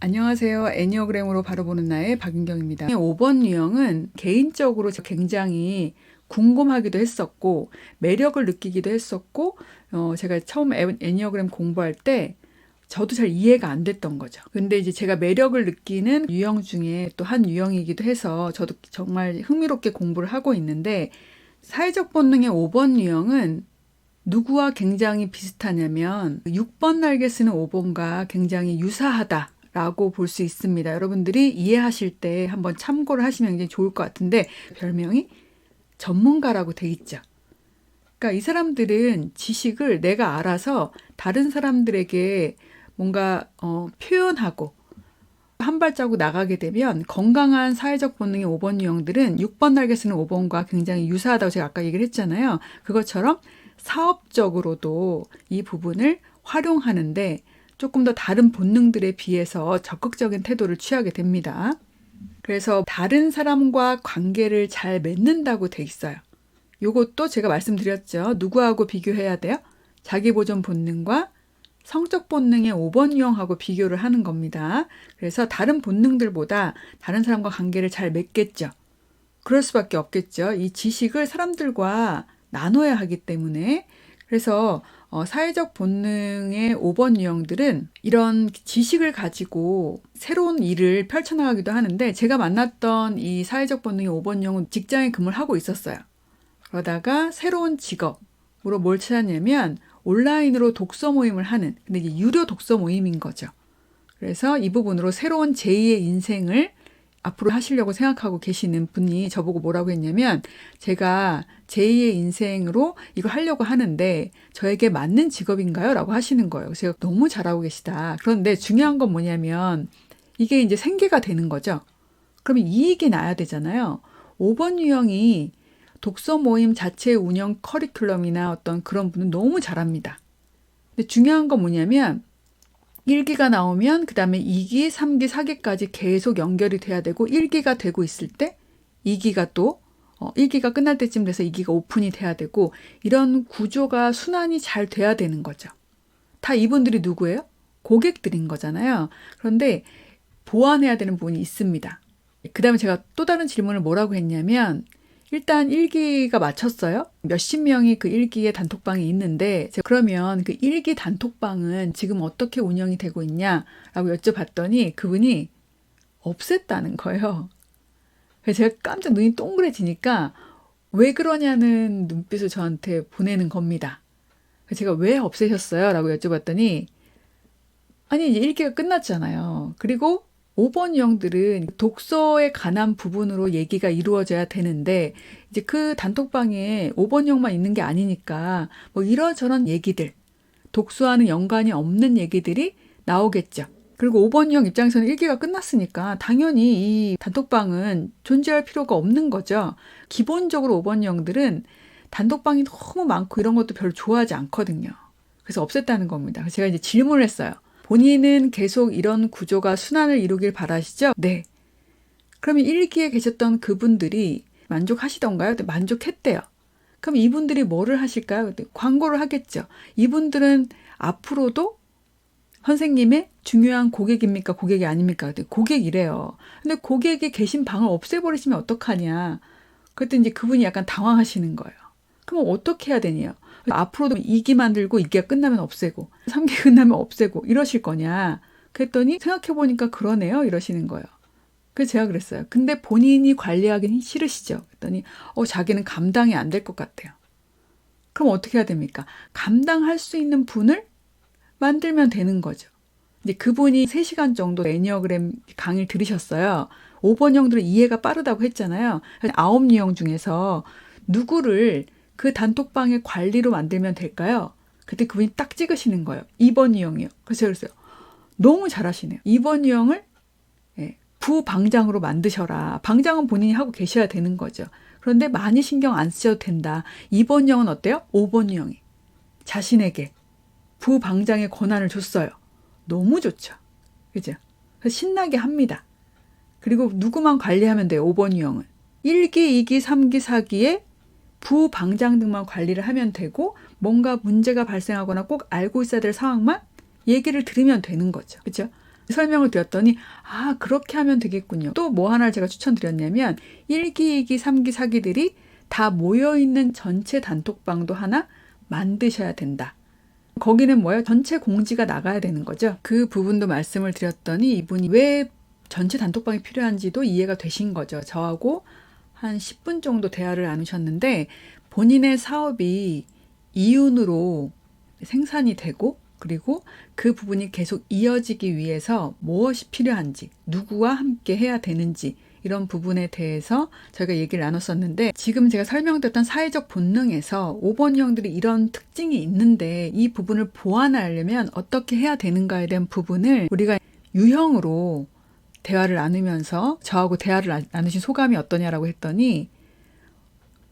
안녕하세요. 애니어그램으로 바로 보는 나의 박윤경입니다. 5번 유형은 개인적으로 굉장히 궁금하기도 했었고 매력을 느끼기도 했었고 제가 처음 애니어그램 공부할 때 저도 잘 이해가 안 됐던 거죠. 근데 이제 제가 매력을 느끼는 유형 중에 또 한 유형이기도 해서 저도 정말 흥미롭게 공부를 하고 있는데, 사회적 본능의 5번 유형은 누구와 굉장히 비슷하냐면 6번 날개 쓰는 5번과 굉장히 유사하다 라고 볼 수 있습니다. 여러분들이 이해하실 때 한번 참고를 하시면 굉장히 좋을 것 같은데, 별명이 전문가라고 돼 있죠. 그러니까 이 사람들은 지식을 내가 알아서 다른 사람들에게 뭔가 표현하고 한 발자국 나가게 되면, 건강한 사회적 본능의 5번 유형들은 6번 날개 쓰는 5번과 굉장히 유사하다고 제가 아까 얘기를 했잖아요. 그것처럼 사업적으로도 이 부분을 활용하는데 조금 더 다른 본능들에 비해서 적극적인 태도를 취하게 됩니다. 그래서 다른 사람과 관계를 잘 맺는다고 돼 있어요. 이것도 제가 말씀드렸죠. 누구하고 비교해야 돼요? 자기 보존 본능과 성적 본능의 5번 유형하고 비교를 하는 겁니다. 그래서 다른 본능들보다 다른 사람과 관계를 잘 맺겠죠. 그럴 수밖에 없겠죠. 이 지식을 사람들과 나눠야 하기 때문에. 그래서 사회적 본능의 5번 유형들은 이런 지식을 가지고 새로운 일을 펼쳐나가기도 하는데, 제가 만났던 이 사회적 본능의 5번 유형은 직장에 근무를 하고 있었어요. 그러다가 새로운 직업으로 뭘 찾았냐면 온라인으로 독서 모임을 하는, 근데 이게 유료 독서 모임인 거죠. 그래서 이 부분으로 새로운 제2의 인생을 앞으로 하시려고 생각하고 계시는 분이 저보고 뭐라고 했냐면, 제가 제2의 인생으로 이걸 하려고 하는데 저에게 맞는 직업인가요? 라고 하시는 거예요. 그래서 제가 너무 잘하고 계시다. 그런데 중요한 건 뭐냐면 이게 이제 생계가 되는 거죠. 그러면 이익이 나야 되잖아요. 5번 유형이 독서 모임 자체 운영 커리큘럼이나 어떤 그런 분은 너무 잘합니다. 근데 중요한 건 뭐냐면 1기가 나오면 그 다음에 2기, 3기, 4기까지 계속 연결이 돼야 되고, 1기가 되고 있을 때 2기가 또 1기가 끝날 때쯤 돼서 2기가 오픈이 돼야 되고, 이런 구조가 순환이 잘 돼야 되는 거죠. 다 이분들이 누구예요? 고객들인 거잖아요. 그런데 보완해야 되는 부분이 있습니다. 그 다음에 제가 또 다른 질문을 뭐라고 했냐면, 일단 1기가 마쳤어요. 몇십 명이 그 1기의 단톡방에 있는데, 그러면 그 1기 단톡방은 지금 어떻게 운영이 되고 있냐라고 여쭤봤더니 그분이 없앴다는 거예요. 그래서 제가 깜짝 눈이 동그래지니까 왜 그러냐는 눈빛을 저한테 보내는 겁니다. 그래서 제가 왜 없애셨어요? 라고 여쭤봤더니, 아니 이제 1기가 끝났잖아요. 그리고 5번 유형들은 독서에 관한 부분으로 얘기가 이루어져야 되는데, 이제 그 단톡방에 5번 유형만 있는 게 아니니까 뭐 이러저런 얘기들, 독서와는 연관이 없는 얘기들이 나오겠죠. 그리고 5번 유형 입장에서는 1기가 끝났으니까 당연히 이 단톡방은 존재할 필요가 없는 거죠. 기본적으로 5번 유형들은 단톡방이 너무 많고 이런 것도 별로 좋아하지 않거든요. 그래서 없앴다는 겁니다. 그래서 제가 이제 질문을 했어요. 본인은 계속 이런 구조가 순환을 이루길 바라시죠? 네. 그러면 1기에 계셨던 그분들이 만족하시던가요? 네, 만족했대요. 그럼 이분들이 뭐를 하실까요? 네, 광고를 하겠죠. 이분들은 앞으로도 선생님의 중요한 고객입니까? 고객이 아닙니까? 네, 고객이래요. 근데 고객이 계신 방을 없애버리시면 어떡하냐. 그랬더니 이제 그분이 약간 당황하시는 거예요. 그럼 어떻게 해야 되냐? 앞으로도 2기 만들고 2기가 끝나면 없애고 3기 끝나면 없애고 이러실 거냐? 그랬더니 생각해보니까 그러네요. 이러시는 거예요. 그래서 제가 그랬어요. 근데 본인이 관리하기는 싫으시죠? 그랬더니 자기는 감당이 안 될 것 같아요. 그럼 어떻게 해야 됩니까? 감당할 수 있는 분을 만들면 되는 거죠. 이제 그분이 3시간 정도 애니어그램 강의를 들으셨어요. 5번 형들은 이해가 빠르다고 했잖아요. 9유형 중에서 누구를 그 단톡방의 관리로 만들면 될까요? 그때 그분이 딱 찍으시는 거예요. 2번 유형이요. 그래서 제가 그랬어요. 너무 잘하시네요. 2번 유형을 부방장으로 만드셔라. 방장은 본인이 하고 계셔야 되는 거죠. 그런데 많이 신경 안 쓰셔도 된다. 2번 유형은 어때요? 5번 유형이 자신에게 부방장의 권한을 줬어요. 너무 좋죠. 그죠? 그래서 신나게 합니다. 그리고 누구만 관리하면 돼요. 5번 유형은. 1기, 2기, 3기, 4기에 부방장 등만 관리를 하면 되고, 뭔가 문제가 발생하거나 꼭 알고 있어야 될 상황만 얘기를 들으면 되는 거죠. 그렇죠? 설명을 드렸더니 그렇게 하면 되겠군요. 또 뭐 하나를 제가 추천드렸냐면 1기, 2기, 3기, 4기들이 다 모여있는 전체 단톡방도 하나 만드셔야 된다. 거기는 뭐예요? 전체 공지가 나가야 되는 거죠. 그 부분도 말씀을 드렸더니 이분이 왜 전체 단톡방이 필요한지도 이해가 되신 거죠. 저하고 한 10분 정도 대화를 나누셨는데 본인의 사업이 이윤으로 생산이 되고 그리고 그 부분이 계속 이어지기 위해서 무엇이 필요한지, 누구와 함께 해야 되는지 이런 부분에 대해서 저희가 얘기를 나눴었는데 지금 제가 설명드렸던 사회적 본능에서 5번 유형들이 이런 특징이 있는데 이 부분을 보완하려면 어떻게 해야 되는가에 대한 부분을 우리가 유형으로 대화를 나누면서 저하고 대화를 나누신 소감이 어떠냐라고 했더니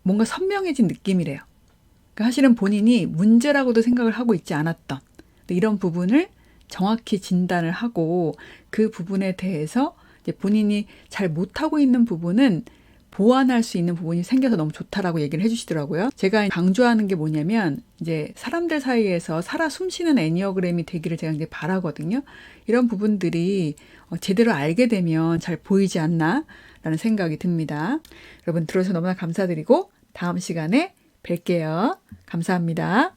뭔가 선명해진 느낌이래요. 그러니까 사실은 본인이 문제라고도 생각을 하고 있지 않았던 이런 부분을 정확히 진단을 하고 그 부분에 대해서 이제 본인이 잘 못하고 있는 부분은 보완할 수 있는 부분이 생겨서 너무 좋다라고 얘기를 해주시더라고요. 제가 강조하는 게 뭐냐면 이제 사람들 사이에서 살아 숨쉬는 애니어그램이 되기를 제가 이제 바라거든요. 이런 부분들이 제대로 알게 되면 잘 보이지 않나 라는 생각이 듭니다. 여러분 들어주셔서 너무나 감사드리고 다음 시간에 뵐게요. 감사합니다.